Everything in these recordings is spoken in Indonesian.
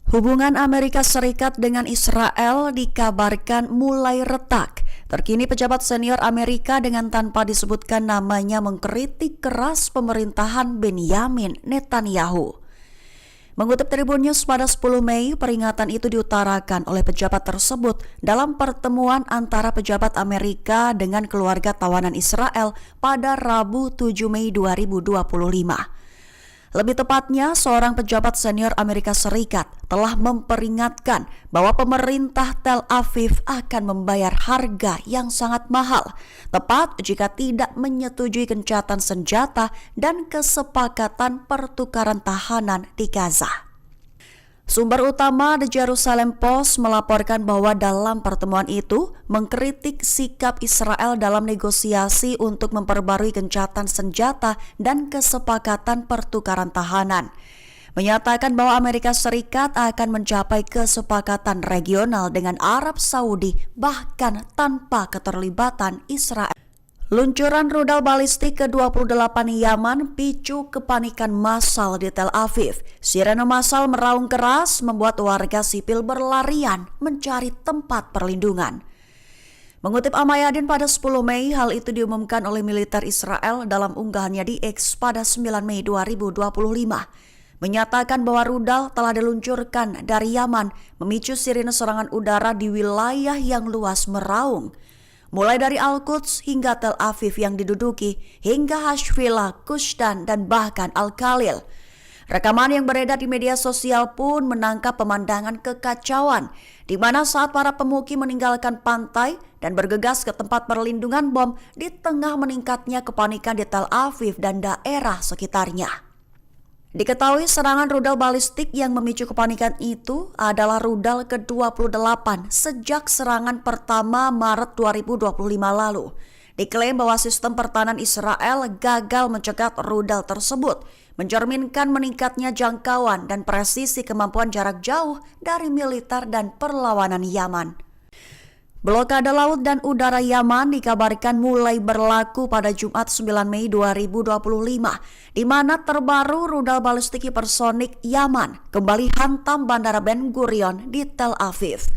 Hubungan Amerika Serikat dengan Israel dikabarkan mulai retak. Terkini pejabat senior Amerika dengan tanpa disebutkan namanya mengkritik keras pemerintahan Benyamin Netanyahu. Mengutip Tribun News pada 10 Mei, peringatan itu diutarakan oleh pejabat tersebut dalam pertemuan antara pejabat Amerika dengan keluarga tawanan Israel pada Rabu 7 Mei 2025. Lebih tepatnya, seorang pejabat senior Amerika Serikat telah memperingatkan bahwa pemerintah Tel Aviv akan membayar harga yang sangat mahal, tepat jika tidak menyetujui gencatan senjata dan kesepakatan pertukaran tahanan di Gaza. Sumber utama The Jerusalem Post melaporkan bahwa dalam pertemuan itu mengkritik sikap Israel dalam negosiasi untuk memperbarui gencatan senjata dan kesepakatan pertukaran tahanan. Menyatakan bahwa Amerika Serikat akan mencapai kesepakatan regional dengan Arab Saudi bahkan tanpa keterlibatan Israel. Luncuran rudal balistik ke-28 Yaman picu kepanikan massal di Tel Aviv. Sirene massal meraung keras membuat warga sipil berlarian mencari tempat perlindungan. Mengutip Al-Mayadin pada 10 Mei, hal itu diumumkan oleh militer Israel dalam unggahannya di X pada 9 Mei 2025. Menyatakan bahwa rudal telah diluncurkan dari Yaman, memicu sirine serangan udara di wilayah yang luas meraung. Mulai dari Al-Quds hingga Tel Aviv yang diduduki, hingga Hashvila, Kusdan, dan bahkan Al-Khalil. Rekaman yang beredar di media sosial pun menangkap pemandangan kekacauan, di mana saat para pemukim meninggalkan pantai dan bergegas ke tempat perlindungan bom di tengah meningkatnya kepanikan di Tel Aviv dan daerah sekitarnya. Diketahui serangan rudal balistik yang memicu kepanikan itu adalah rudal ke-28 sejak serangan pertama Maret 2025 lalu. Diklaim bahwa sistem pertahanan Israel gagal mencegat rudal tersebut, mencerminkan meningkatnya jangkauan dan presisi kemampuan jarak jauh dari militer dan perlawanan Yaman. Blokade laut dan udara Yaman dikabarkan mulai berlaku pada Jumat 9 Mei 2025, di mana terbaru rudal balistik hipersonik Yaman kembali hantam Bandara Ben Gurion di Tel Aviv.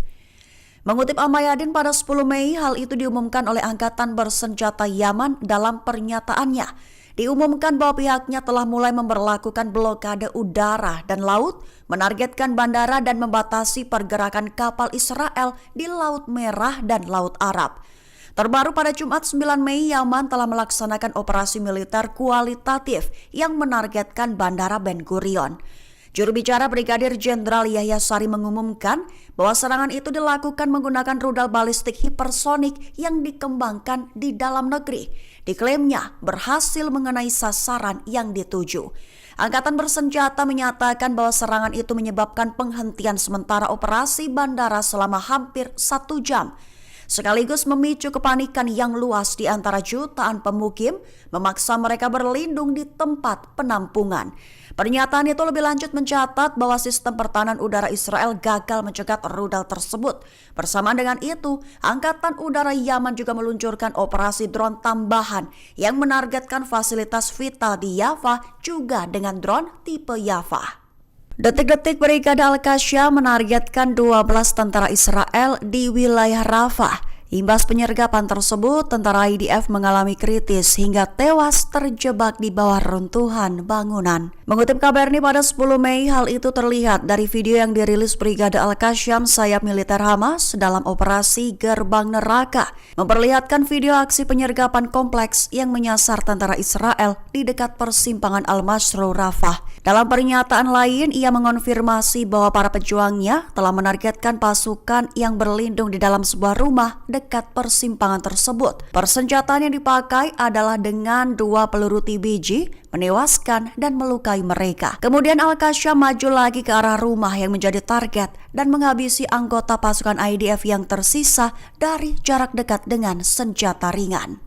Mengutip Al-Mayadin pada 10 Mei, hal itu diumumkan oleh Angkatan Bersenjata Yaman dalam pernyataannya. Diumumkan bahwa pihaknya telah mulai memberlakukan blokade udara dan laut, menargetkan bandara dan membatasi pergerakan kapal Israel di Laut Merah dan Laut Arab. Terbaru pada Jumat 9 Mei, Yaman telah melaksanakan operasi militer kualitatif yang menargetkan Bandara Ben Gurion. Juru bicara Brigadir Jenderal Yahya Sari mengumumkan bahwa serangan itu dilakukan menggunakan rudal balistik hipersonik yang dikembangkan di dalam negeri. Diklaimnya berhasil mengenai sasaran yang dituju. Angkatan Bersenjata menyatakan bahwa serangan itu menyebabkan penghentian sementara operasi bandara selama hampir 1 jam. Sekaligus memicu kepanikan yang luas di antara jutaan pemukim, memaksa mereka berlindung di tempat penampungan. Pernyataan itu lebih lanjut mencatat bahwa sistem pertahanan udara Israel gagal mencegat rudal tersebut. Bersamaan dengan itu, Angkatan Udara Yaman juga meluncurkan operasi drone tambahan yang menargetkan fasilitas vital di Yafa juga dengan drone tipe Yafa. Detik-detik Brigade Al-Qassam menargetkan 12 tentara Israel di wilayah Rafah. Imbas penyergapan tersebut, tentara IDF mengalami kritis hingga tewas terjebak di bawah runtuhan bangunan. Mengutip KBRI pada 10 Mei, hal itu terlihat dari video yang dirilis Brigade Al-Qassam sayap militer Hamas dalam operasi Gerbang Neraka, memperlihatkan video aksi penyergapan kompleks yang menyasar tentara Israel di dekat persimpangan Al-Masru Rafah. Dalam pernyataan lain, ia mengonfirmasi bahwa para pejuangnya telah menargetkan pasukan yang berlindung di dalam sebuah rumah dekat persimpangan tersebut. Persenjataan yang dipakai adalah dengan 2 peluru TBG, menewaskan dan melukai mereka. Kemudian Al-Qassam maju lagi ke arah rumah yang menjadi target dan menghabisi anggota pasukan IDF yang tersisa dari jarak dekat dengan senjata ringan.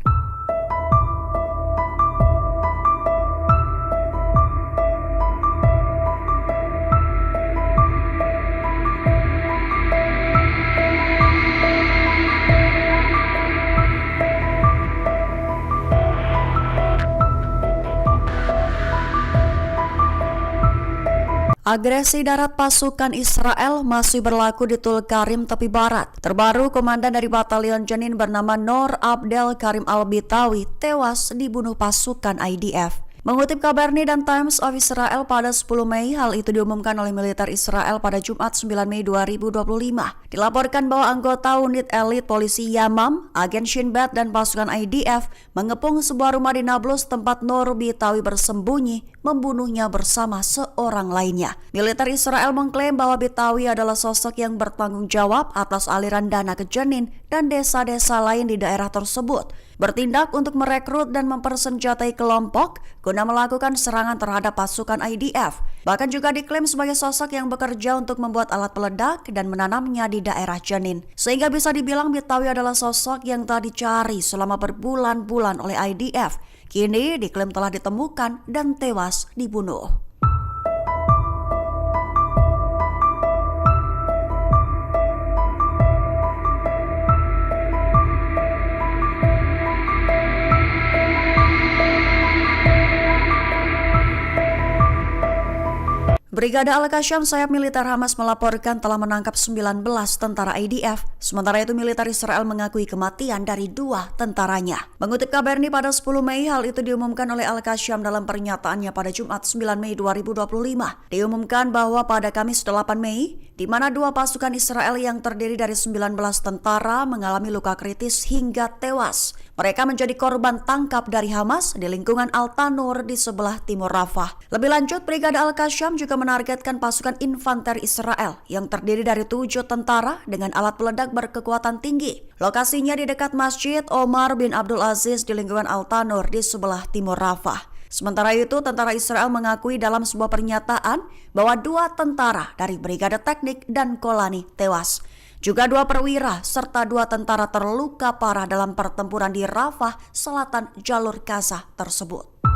Agresi darat pasukan Israel masih berlaku di Tulkarim tepi barat. Terbaru, komandan dari Batalion Jenin bernama Nor Abdel Karim Al-Bitawi tewas dibunuh pasukan IDF. Mengutip kabar Ni dan Times of Israel pada 10 Mei, hal itu diumumkan oleh militer Israel pada Jumat 9 Mei 2025. Dilaporkan bahwa anggota unit elit polisi Yamam, agen Shin Bet dan pasukan IDF mengepung sebuah rumah di Nablus tempat Nor Bitawi bersembunyi, membunuhnya bersama seorang lainnya. Militer Israel mengklaim bahwa Bitawi adalah sosok yang bertanggung jawab atas aliran dana ke Jenin dan desa-desa lain di daerah tersebut, bertindak untuk merekrut dan mempersenjatai kelompok guna melakukan serangan terhadap pasukan IDF. Bahkan juga diklaim sebagai sosok yang bekerja untuk membuat alat peledak dan menanamnya di daerah Jenin. Sehingga bisa dibilang Bitawi adalah sosok yang telah dicari selama berbulan-bulan oleh IDF. Kini diklaim telah ditemukan dan tewas dibunuh. Brigade Al-Qassam sayap militer Hamas melaporkan telah menangkap 19 tentara IDF. Sementara itu militer Israel mengakui kematian dari 2 tentaranya. Mengutip kabar ini pada 10 Mei, hal itu diumumkan oleh Al-Qassam dalam pernyataannya pada Jumat 9 Mei 2025. Diumumkan bahwa pada Kamis 8 Mei, di mana 2 pasukan Israel yang terdiri dari 19 tentara mengalami luka kritis hingga tewas. Mereka menjadi korban tangkap dari Hamas di lingkungan Al-Tanur di sebelah timur Rafah. Lebih lanjut, Brigade Al-Qassam juga menargetkan pasukan infanter Israel yang terdiri dari 7 tentara dengan alat peledak berkekuatan tinggi. Lokasinya di dekat Masjid Omar bin Abdul Aziz di lingkungan Al-Tanur di sebelah timur Rafah. Sementara itu, tentara Israel mengakui dalam sebuah pernyataan bahwa 2 tentara dari Brigade Teknik dan Golani tewas. Juga 2 perwira serta 2 tentara terluka parah dalam pertempuran di Rafah, selatan jalur Gaza tersebut.